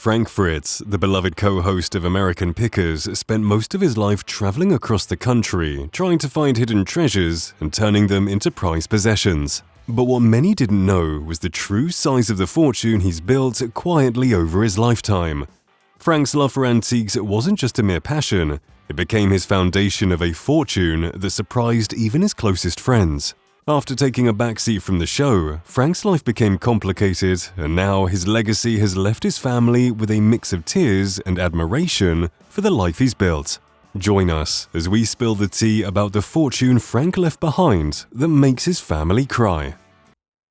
Frank Fritz, the beloved co-host of American Pickers, spent most of his life traveling across the country, trying to find hidden treasures and turning them into prized possessions. But what many didn't know was the true size of the fortune he's built quietly over his lifetime. Frank's love for antiques wasn't just a mere passion, it became his foundation of a fortune that surprised even his closest friends. After taking a backseat from the show, Frank's life became complicated, and now his legacy has left his family with a mix of tears and admiration for the life he's built. Join us as we spill the tea about the fortune Frank left behind that makes his family cry.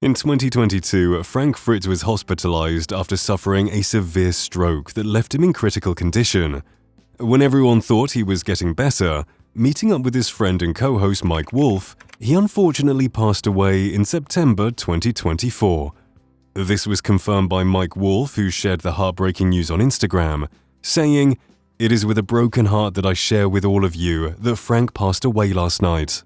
In 2022, Frank Fritz was hospitalized after suffering a severe stroke that left him in critical condition. When everyone thought he was getting better, meeting up with his friend and co-host Mike Wolf, he unfortunately passed away in September 2024. This was confirmed by Mike Wolf, who shared the heartbreaking news on Instagram, saying, "It is with a broken heart that I share with all of you that Frank passed away last night."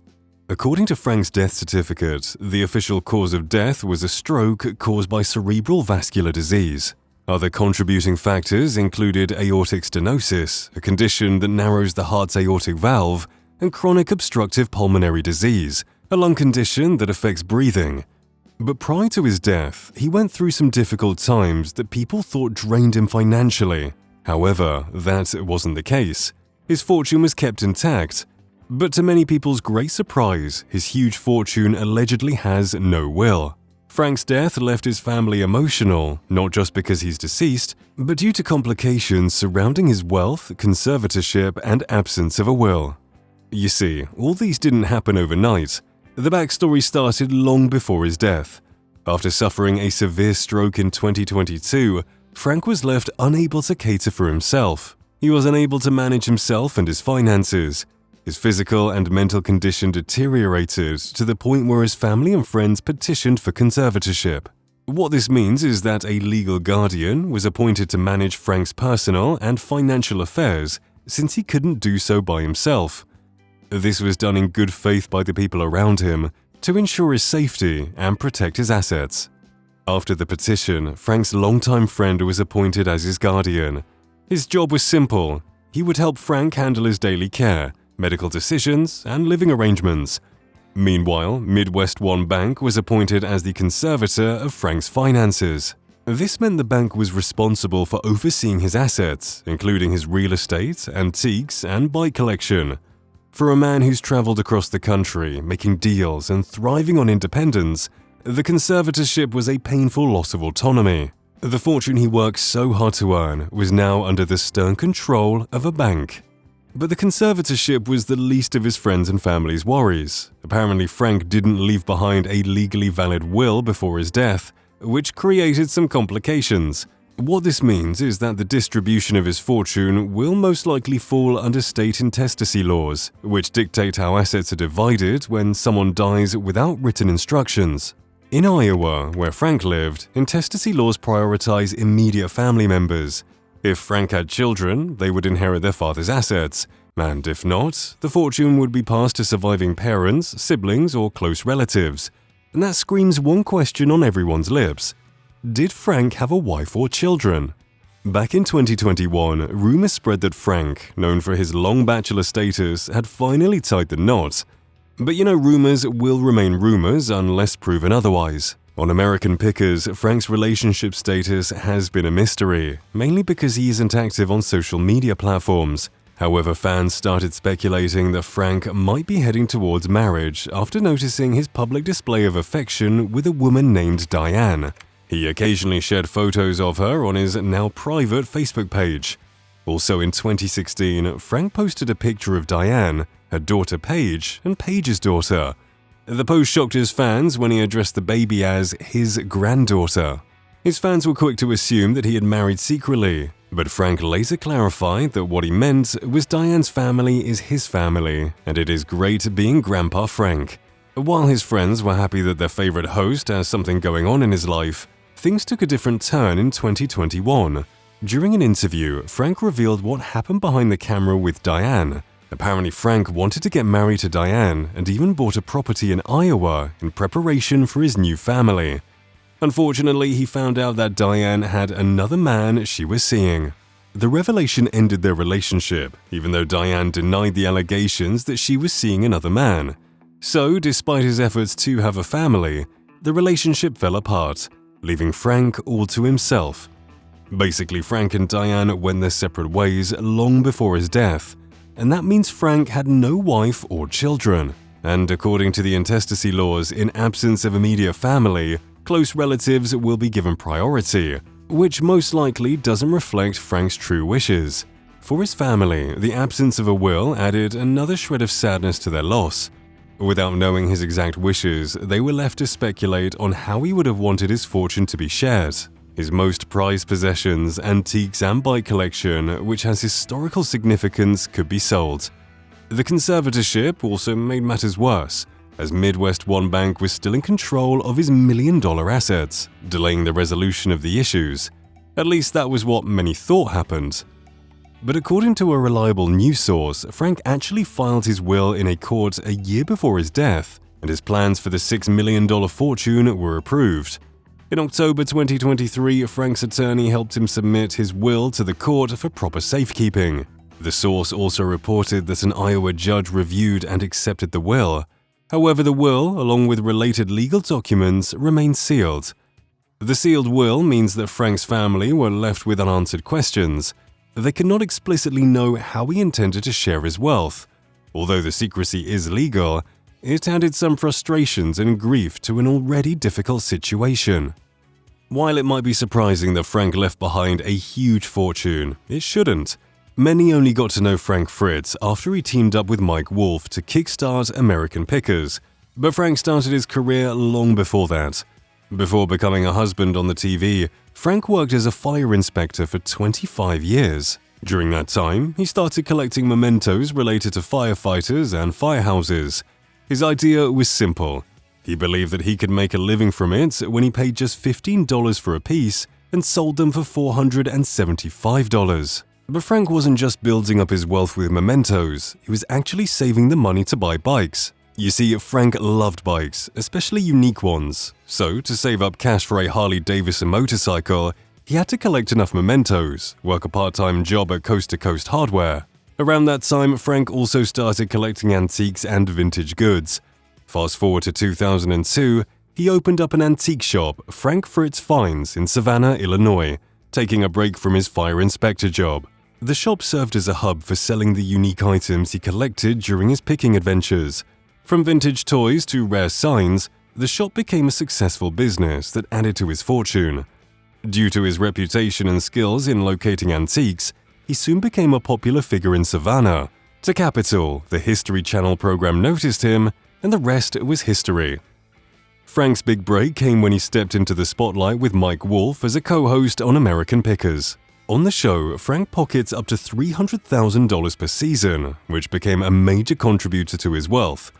According to Frank's death certificate, the official cause of death was a stroke caused by cerebral vascular disease. Other contributing factors included aortic stenosis, a condition that narrows the heart's aortic valve, and chronic obstructive pulmonary disease, a lung condition that affects breathing. But prior to his death, he went through some difficult times that people thought drained him financially. However, that wasn't the case. His fortune was kept intact. But to many people's great surprise, his huge fortune allegedly has no will. Frank's death left his family emotional, not just because he's deceased, but due to complications surrounding his wealth, conservatorship, and absence of a will. You see, all these didn't happen overnight. The backstory started long before his death. After suffering a severe stroke in 2022, Frank was left unable to cater for himself. He was unable to manage himself and his finances. His physical and mental condition deteriorated to the point where his family and friends petitioned for conservatorship. What this means is that a legal guardian was appointed to manage Frank's personal and financial affairs since he couldn't do so by himself. This was done in good faith by the people around him to ensure his safety and protect his assets. After the petition, Frank's longtime friend was appointed as his guardian. His job was simple. He would help Frank handle his daily care, medical decisions, and living arrangements. Meanwhile, Midwest One Bank was appointed as the conservator of Frank's finances. This meant the bank was responsible for overseeing his assets, including his real estate, antiques, and bike collection. For a man who's traveled across the country, making deals and thriving on independence, the conservatorship was a painful loss of autonomy. The fortune he worked so hard to earn was now under the stern control of a bank. But the conservatorship was the least of his friends and family's worries. Apparently, Frank didn't leave behind a legally valid will before his death, which created some complications. What this means is that the distribution of his fortune will most likely fall under state intestacy laws, which dictate how assets are divided when someone dies without written instructions. In Iowa, where Frank lived, intestacy laws prioritize immediate family members. If Frank had children, they would inherit their father's assets, and if not, the fortune would be passed to surviving parents, siblings, or close relatives. And that screams one question on everyone's lips. Did Frank have a wife or children? Back in 2021, rumors spread that Frank, known for his long bachelor status, had finally tied the knot. But rumors will remain rumors unless proven otherwise. On American Pickers, Frank's relationship status has been a mystery, mainly because he isn't active on social media platforms. However, fans started speculating that Frank might be heading towards marriage after noticing his public display of affection with a woman named Diane. He occasionally shared photos of her on his now private Facebook page. Also in 2016, Frank posted a picture of Diane, her daughter Paige, and Paige's daughter. The post shocked his fans when he addressed the baby as his granddaughter. His fans were quick to assume that he had married secretly, but Frank later clarified that what he meant was Diane's family is his family, and it is great being Grandpa Frank. While his friends were happy that their favorite host has something going on in his life, things took a different turn in 2021. During an interview, Frank revealed what happened behind the camera with Diane. Apparently, Frank wanted to get married to Diane and even bought a property in Iowa in preparation for his new family. Unfortunately, he found out that Diane had another man she was seeing. The revelation ended their relationship, even though Diane denied the allegations that she was seeing another man. So, despite his efforts to have a family, the relationship fell apart, leaving Frank all to himself. Basically, Frank and Diane went their separate ways long before his death, and that means Frank had no wife or children. And according to the intestacy laws, in absence of immediate family, close relatives will be given priority, which most likely doesn't reflect Frank's true wishes. For his family, the absence of a will added another shred of sadness to their loss. Without knowing his exact wishes, they were left to speculate on how he would have wanted his fortune to be shared. His most prized possessions, antiques and bike collection, which has historical significance, could be sold. The conservatorship also made matters worse, as Midwest One Bank was still in control of his million-dollar assets, delaying the resolution of the issues. At least that was what many thought happened. But according to a reliable news source, Frank actually filed his will in a court a year before his death, and his plans for the $6 million fortune were approved. In October 2023, Frank's attorney helped him submit his will to the court for proper safekeeping. The source also reported that an Iowa judge reviewed and accepted the will. However, the will, along with related legal documents, remained sealed. The sealed will means that Frank's family were left with unanswered questions. They could not explicitly know how he intended to share his wealth. Although the secrecy is legal, it added some frustrations and grief to an already difficult situation. While it might be surprising that Frank left behind a huge fortune, it shouldn't. Many only got to know Frank Fritz after he teamed up with Mike Wolfe to kickstart American Pickers, but Frank started his career long before that. Before becoming a husband on the TV, Frank worked as a fire inspector for 25 years. During that time, he started collecting mementos related to firefighters and firehouses. His idea was simple. He believed that he could make a living from it when he paid just $15 for a piece and sold them for $475. But Frank wasn't just building up his wealth with mementos, he was actually saving the money to buy bikes. You see, Frank loved bikes, especially unique ones. So, to save up cash for a Harley-Davidson motorcycle, he had to collect enough mementos, work a part-time job at Coast to Coast Hardware. Around that time, Frank also started collecting antiques and vintage goods. Fast forward to 2002, he opened up an antique shop, Frank Fritz Finds, in Savannah, Illinois, taking a break from his fire inspector job. The shop served as a hub for selling the unique items he collected during his picking adventures. From vintage toys to rare signs, the shop became a successful business that added to his fortune. Due to his reputation and skills in locating antiques, he soon became a popular figure in Savannah. To Capitol, the History Channel program noticed him, and the rest was history. Frank's big break came when he stepped into the spotlight with Mike Wolfe as a co-host on American Pickers. On the show, Frank pockets up to $300,000 per season, which became a major contributor to his wealth.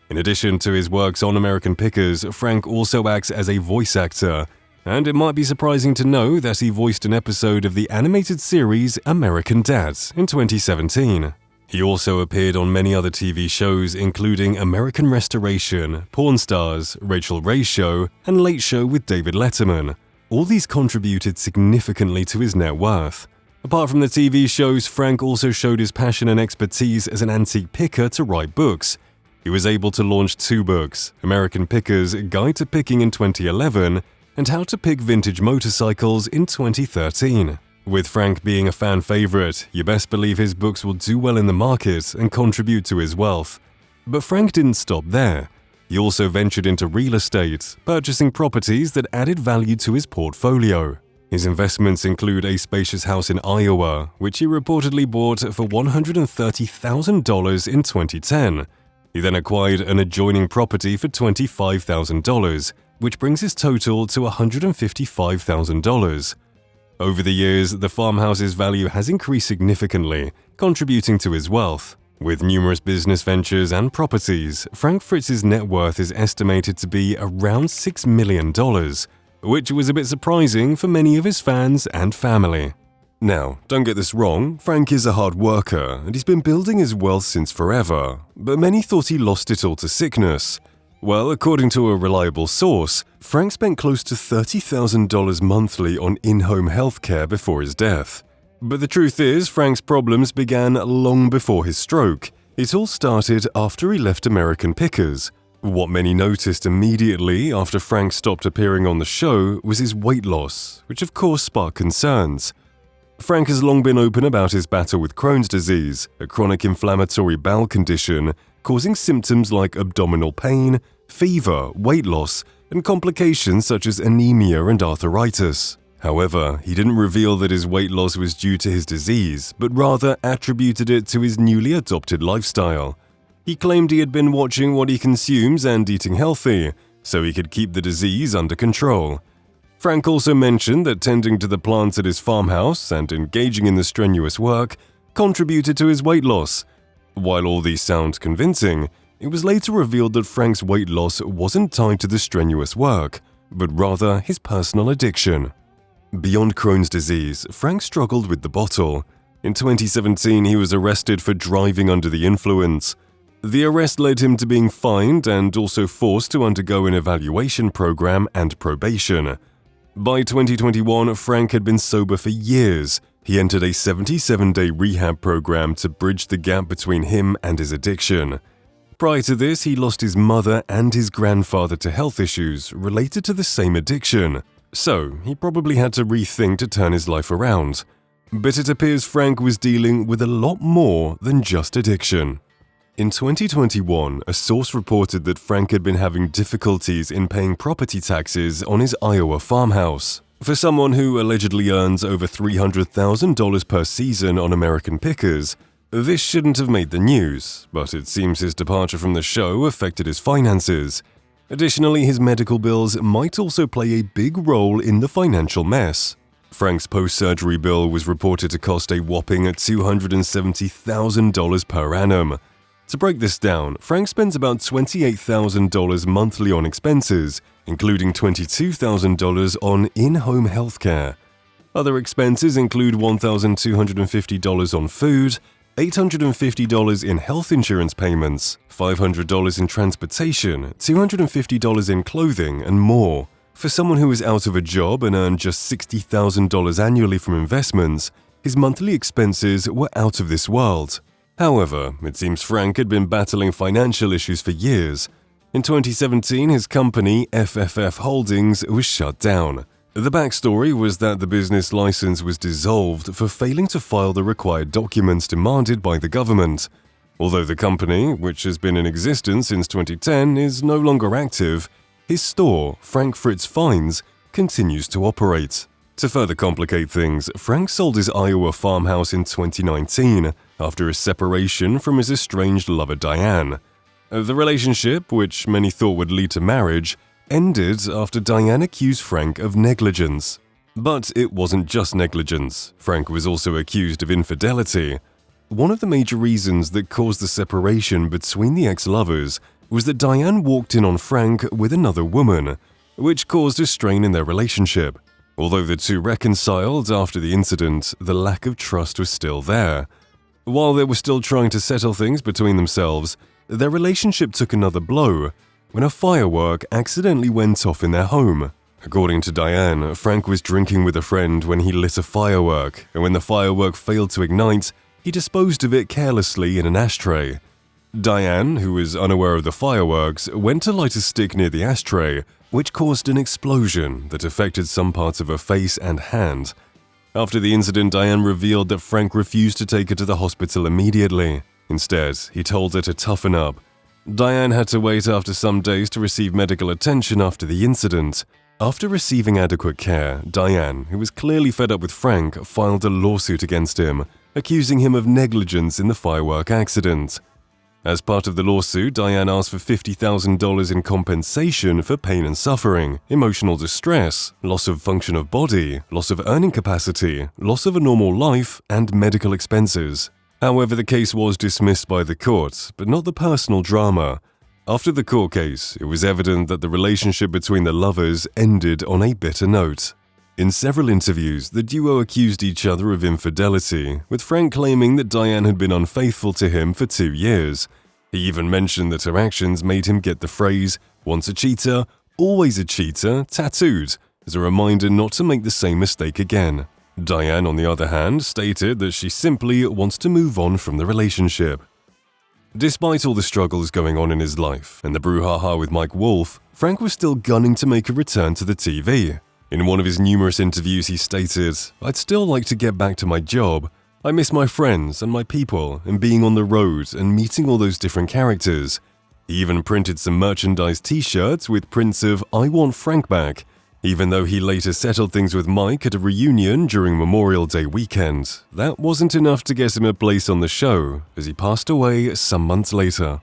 In addition to his works on American Pickers, Frank also acts as a voice actor, and it might be surprising to know that he voiced an episode of the animated series American Dad in 2017. He also appeared on many other TV shows including American Restoration, Pawn Stars, Rachel Ray's Show, and Late Show with David Letterman. All these contributed significantly to his net worth. Apart from the TV shows, Frank also showed his passion and expertise as an antique picker to write books. He was able to launch 2 books, American Pickers Guide to Picking in 2011 and How to Pick Vintage Motorcycles in 2013. With Frank being a fan favorite, you best believe his books will do well in the market and contribute to his wealth. But Frank didn't stop there. He also ventured into real estate, purchasing properties that added value to his portfolio. His investments include a spacious house in Iowa, which he reportedly bought for $130,000 in 2010. He then acquired an adjoining property for $25,000, which brings his total to $155,000. Over the years, the farmhouse's value has increased significantly, contributing to his wealth. With numerous business ventures and properties, Frank Fritz's net worth is estimated to be around $6 million, which was a bit surprising for many of his fans and family. Now, don't get this wrong, Frank is a hard worker and he's been building his wealth since forever, but many thought he lost it all to sickness. Well, according to a reliable source, Frank spent close to $30,000 monthly on in-home healthcare before his death. But the truth is, Frank's problems began long before his stroke. It all started after he left American Pickers. What many noticed immediately after Frank stopped appearing on the show was his weight loss, which of course sparked concerns. Frank has long been open about his battle with Crohn's disease, a chronic inflammatory bowel condition causing symptoms like abdominal pain, fever, weight loss, and complications such as anemia and arthritis. However, he didn't reveal that his weight loss was due to his disease, but rather attributed it to his newly adopted lifestyle. He claimed he had been watching what he consumes and eating healthy, so he could keep the disease under control. Frank also mentioned that tending to the plants at his farmhouse and engaging in the strenuous work contributed to his weight loss. While all these sound convincing, it was later revealed that Frank's weight loss wasn't tied to the strenuous work, but rather his personal addiction. Beyond Crohn's disease, Frank struggled with the bottle. In 2017, he was arrested for driving under the influence. The arrest led him to being fined and also forced to undergo an evaluation program and probation. By 2021, Frank had been sober for years. He entered a 77-day rehab program to bridge the gap between him and his addiction. Prior to this, he lost his mother and his grandfather to health issues related to the same addiction. So, he probably had to rethink to turn his life around. But it appears Frank was dealing with a lot more than just addiction. In 2021, a source reported that Frank had been having difficulties in paying property taxes on his Iowa farmhouse. For someone who allegedly earns over $300,000 per season on American Pickers, this shouldn't have made the news, but it seems his departure from the show affected his finances. Additionally, his medical bills might also play a big role in the financial mess. Frank's post-surgery bill was reported to cost a whopping $270,000 per annum. To break this down, Frank spends about $28,000 monthly on expenses, including $22,000 on in-home healthcare. Other expenses include $1,250 on food, $850 in health insurance payments, $500 in transportation, $250 in clothing, and more. For someone who is out of a job and earned just $60,000 annually from investments, his monthly expenses were out of this world. However, it seems Frank had been battling financial issues for years. In 2017, his company, FFF Holdings, was shut down. The backstory was that the business license was dissolved for failing to file the required documents demanded by the government. Although the company, which has been in existence since 2010, is no longer active, his store, Fritz Finds, continues to operate. To further complicate things, Frank sold his Iowa farmhouse in 2019 after a separation from his estranged lover Diane. The relationship, which many thought would lead to marriage, ended after Diane accused Frank of negligence. But it wasn't just negligence. Frank was also accused of infidelity. One of the major reasons that caused the separation between the ex-lovers was that Diane walked in on Frank with another woman, which caused a strain in their relationship. Although the two reconciled after the incident, the lack of trust was still there. While they were still trying to settle things between themselves, their relationship took another blow when a firework accidentally went off in their home. According to Diane, Frank was drinking with a friend when he lit a firework, and when the firework failed to ignite, he disposed of it carelessly in an ashtray. Diane, who was unaware of the fireworks, went to light a stick near the ashtray, which caused an explosion that affected some parts of her face and hand. After the incident, Diane revealed that Frank refused to take her to the hospital immediately. Instead, he told her to toughen up. Diane had to wait after some days to receive medical attention after the incident. After receiving adequate care, Diane, who was clearly fed up with Frank, filed a lawsuit against him, accusing him of negligence in the firework accident. As part of the lawsuit, Diane asked for $50,000 in compensation for pain and suffering, emotional distress, loss of function of body, loss of earning capacity, loss of a normal life, and medical expenses. However, the case was dismissed by the court, but not the personal drama. After the court case, it was evident that the relationship between the lovers ended on a bitter note. In several interviews, the duo accused each other of infidelity, with Frank claiming that Diane had been unfaithful to him for 2 years. He even mentioned that her actions made him get the phrase, Once a cheater, always a cheater, tattooed, as a reminder not to make the same mistake again. Diane, on the other hand, stated that she simply wants to move on from the relationship. Despite all the struggles going on in his life and the brouhaha with Mike Wolfe, Frank was still gunning to make a return to the TV. In one of his numerous interviews, he stated, "I'd still like to get back to my job. I miss my friends and my people and being on the road and meeting all those different characters." He even printed some merchandise t-shirts with prints of "I want Frank back," even though he later settled things with Mike at a reunion during Memorial Day weekend. That wasn't enough to get him a place on the show, as he passed away some months later.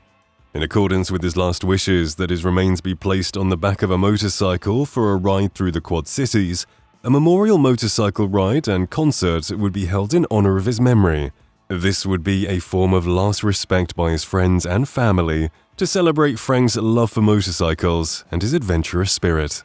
In accordance with his last wishes that his remains be placed on the back of a motorcycle for a ride through the Quad Cities, a memorial motorcycle ride and concert would be held in honor of his memory. This would be a form of last respect by his friends and family to celebrate Frank's love for motorcycles and his adventurous spirit.